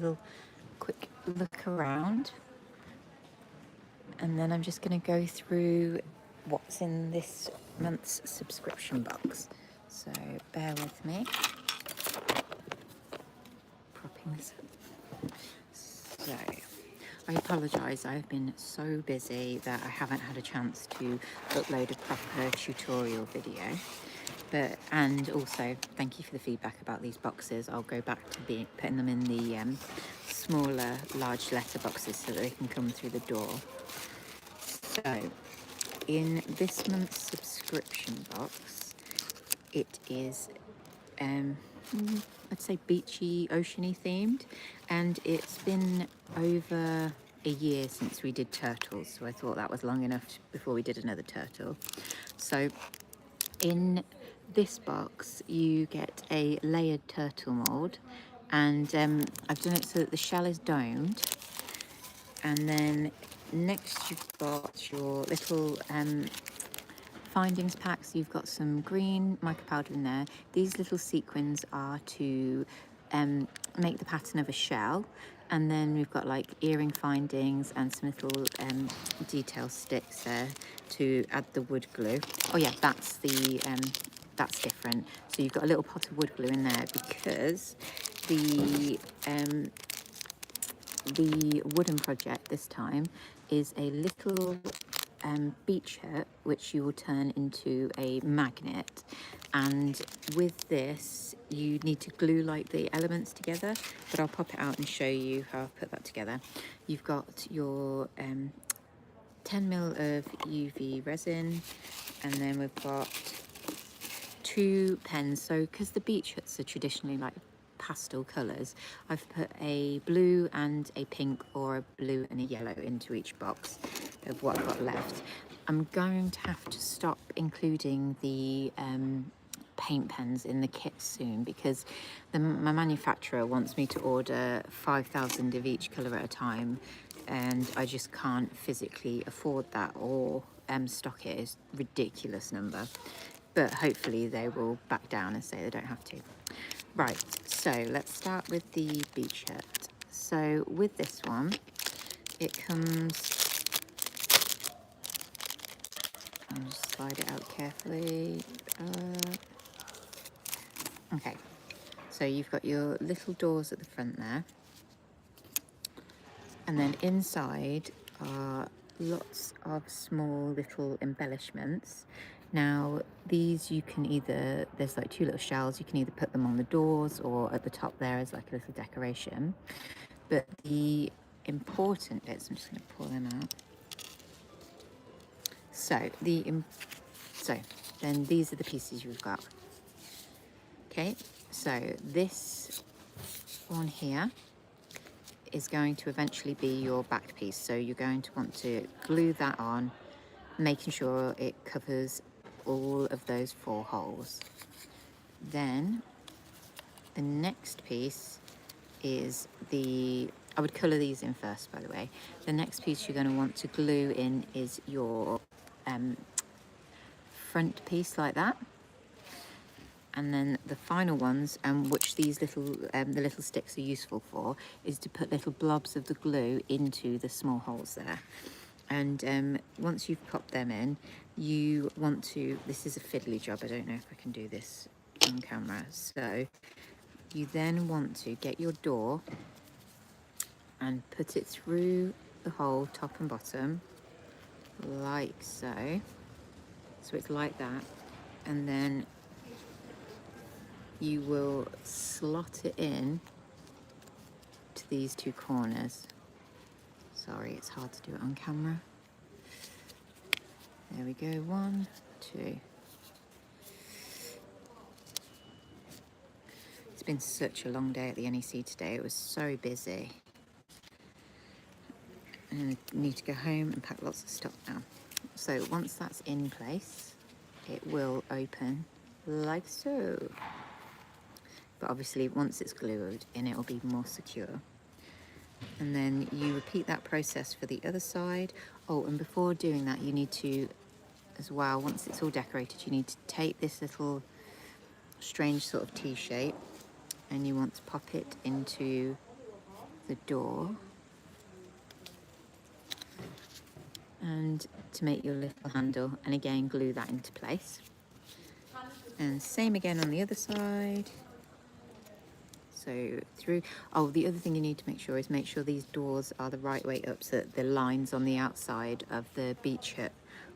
little quick look around, and then I'm just going to go through what's in this month's subscription box. So bear with me. Propping this up. So I apologise, I've been so busy that I haven't had a chance to upload a proper tutorial video. And also thank you for the feedback about these boxes. I'll go back to putting them in the smaller large letter boxes so that they can come through the door. So in this month's subscription box, it is I'd say beachy, oceany themed, and it's been over a year since we did turtles, so I thought that was long enough before we did another turtle. So in this box you get a layered turtle mold, and I've done it so that the shell is domed, and then next you've got your little findings packs. You've got some green mica powder in there. These little sequins are to make the pattern of a shell, and then we've got like earring findings and some little detail sticks there to add the wood glue. Oh yeah, that's different. So you've got a little pot of wood glue in there because the wooden project this time is a little beach hut which you will turn into a magnet, and with this you need to glue like the elements together, but I'll pop it out and show you how I've put that together. You've got your 10ml of UV resin, and then we've got 2 pens. So because the beach huts are traditionally like pastel colours, I've put a blue and a pink, or a blue and a yellow, into each box of what I've got left. I'm going to have to stop including the paint pens in the kit soon because my manufacturer wants me to order 5,000 of each colour at a time, and I just can't physically afford that or stock it. Is a ridiculous number, but hopefully they will back down and say they don't have to. Right, so let's start with the beach hut. So with this one, it comes, I'll just slide it out carefully. Okay, so you've got your little doors at the front there, and then inside are lots of small little embellishments. Now these you can either, there's like 2 little shells, you can either put them on the doors or at the top there as like a little decoration. But the important bits, I'm just going to pull them out. So then these are the pieces you've got. Okay, so this one here is going to eventually be your back piece. So you're going to want to glue that on, making sure it covers all of those 4 holes. Then the next piece is I would colour these in first, by the way. The next piece you're going to want to glue in is your front piece, like that. And then the final ones, which these little the little sticks are useful for, is to put little blobs of the glue into the small holes there. And once you've popped them in, you want to, this is a fiddly job, I don't know if I can do this on camera, so you then want to get your door and put it through the hole, top and bottom, like so. So it's like that, and then you will slot it in to these 2 corners. Sorry, it's hard to do it on camera. There we go, 1, 2. It's been such a long day at the NEC today. It was so busy. And I need to go home and pack lots of stuff now. So once that's in place, it will open like so. But obviously once it's glued in, it will be more secure. And then you repeat that process for the other side. Oh, and before doing that, you need to, as well, once it's all decorated, you need to take this little strange sort of T shape, and you want to pop it into the door and to make your little handle, and again glue that into place. And same again on the other side. So through. Oh, the other thing you need to make sure is make sure these doors are the right way up so that the lines on the outside of the beach hut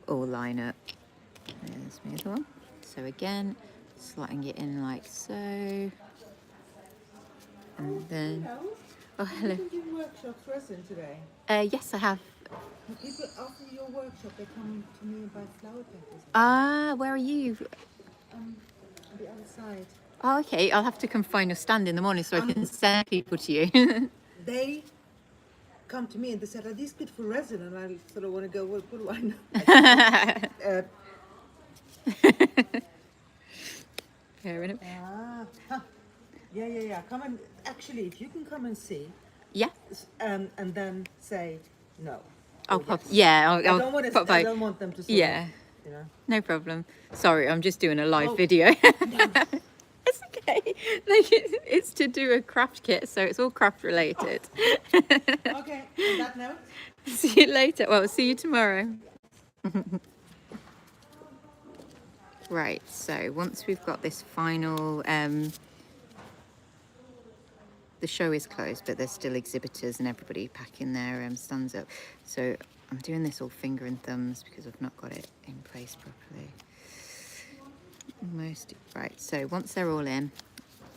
all line up. There's my other one. So again, slotting it in like so. And then, oh hello. You do workshops resin today. Yes, I have. People after your workshop, they come to me and buy flower petals. Ah, where are you? On the other side. Oh, okay. I'll have to come find your stand in the morning so I can send people to you. They come to me and they said, "Are these good for resin?" And I sort of want to go, "Well, what do I know?" Fair enough. Yeah. Come and actually, if you can come and see, Yeah. and then say no. I'll or pop. yes. Yeah, I I'll don't want pop to. I by. don't want them to. Yeah. You know. No problem. Sorry, I'm just doing a live Oh, video. no. It's okay. Like it's to do a craft kit, so it's all craft related. Okay. On that note. See you later. Well, see you tomorrow. Right. So once we've got this final, the show is closed, but there's still exhibitors and everybody packing their stands up. So I'm doing this all finger and thumbs because I've not got it in place properly. Almost. Right, so once they're all in,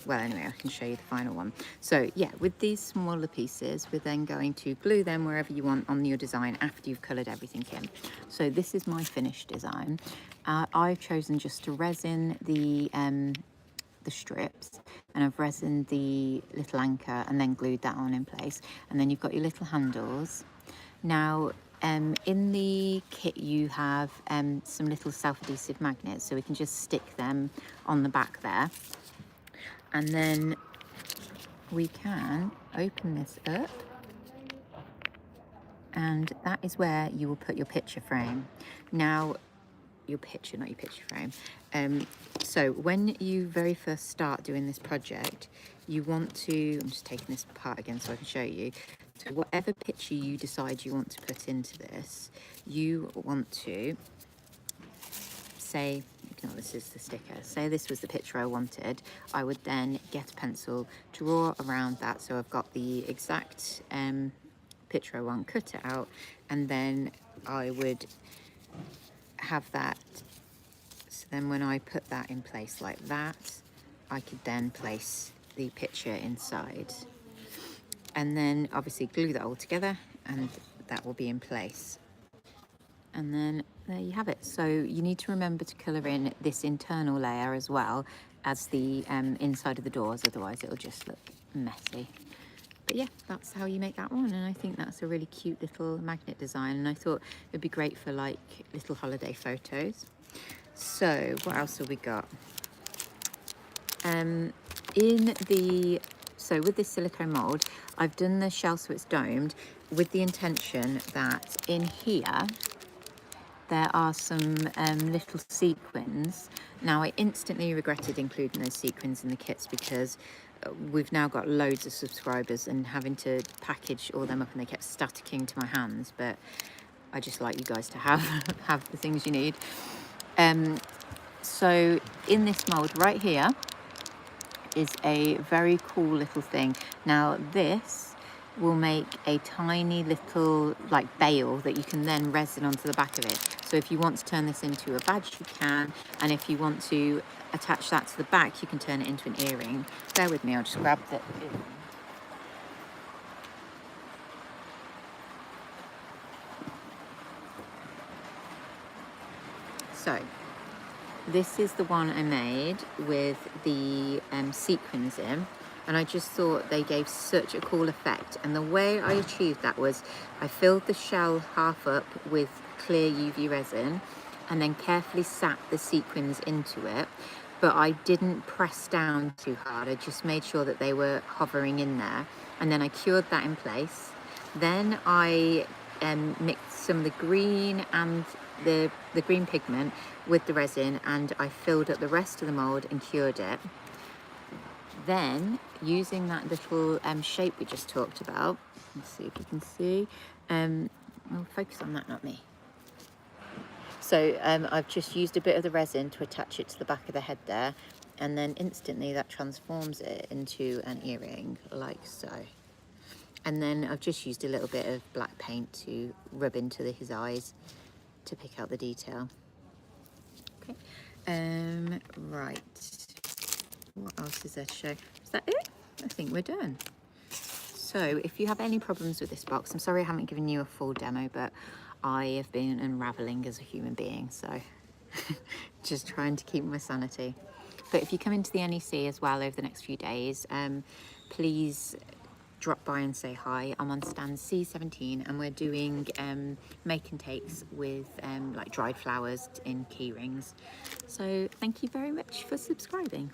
well anyway, I can show you the final one. So yeah, with these smaller pieces, we're then going to glue them wherever you want on your design after you've coloured everything in. So this is my finished design. I've chosen just to resin the strips, and I've resined the little anchor and then glued that on in place. And then you've got your little handles. Now, in the kit you have some little self-adhesive magnets, so we can just stick them on the back there. And then we can open this up, and that is where you will put your picture frame. Now, your picture, not your picture frame. So when you very first start doing this project, you want to, I'm just taking this apart again so I can show you. So whatever picture you decide you want to put into this, you want to say, no, this is the sticker. Say this was the picture I wanted. I would then get a pencil, draw around that. So I've got the exact picture I want, cut it out, and then I would have that. So then when I put that in place like that, I could then place the picture inside. And then obviously glue that all together and that will be in place. And then there you have it. So you need to remember to colour in this internal layer as well as the inside of the doors, otherwise it'll just look messy. But yeah, that's how you make that one, and I think that's a really cute little magnet design, and I thought it'd be great for like little holiday photos. So what else have we got? So with this silicone mould, I've done the shell so it's domed with the intention that in here there are some little sequins. Now I instantly regretted including those sequins in the kits because we've now got loads of subscribers and having to package all them up, and they kept staticking to my hands, but I just like you guys to have the things you need. So in this mould right here is a very cool little thing. Now this will make a tiny little like bail that you can then resin onto the back of it. So if you want to turn this into a badge, you can, and if you want to attach that to the back, you can turn it into an earring. Bear with me, I'll just grab the earring. So this is the one I made with the sequins in, and I just thought they gave such a cool effect. And the way I achieved that was I filled the shell half up with clear UV resin and then carefully sat the sequins into it, but I didn't press down too hard. I just made sure that they were hovering in there, and then I cured that in place. Then I mixed some of the green and the green pigment with the resin, and I filled up the rest of the mould and cured it. Then, using that little shape we just talked about, let's see if you can see. I'll focus on that, not me. So I've just used a bit of the resin to attach it to the back of the head there, and then instantly that transforms it into an earring, like so. And then I've just used a little bit of black paint to rub into his eyes to pick out the detail. Okay, right. What else is there to show? Is that it? I think we're done. So if you have any problems with this box, I'm sorry I haven't given you a full demo, but I have been unraveling as a human being, so just trying to keep my sanity. But if you come into the NEC as well over the next few days, please drop by and say hi. I'm on stand C17 and we're doing make and takes with like dried flowers in key rings. So thank you very much for subscribing.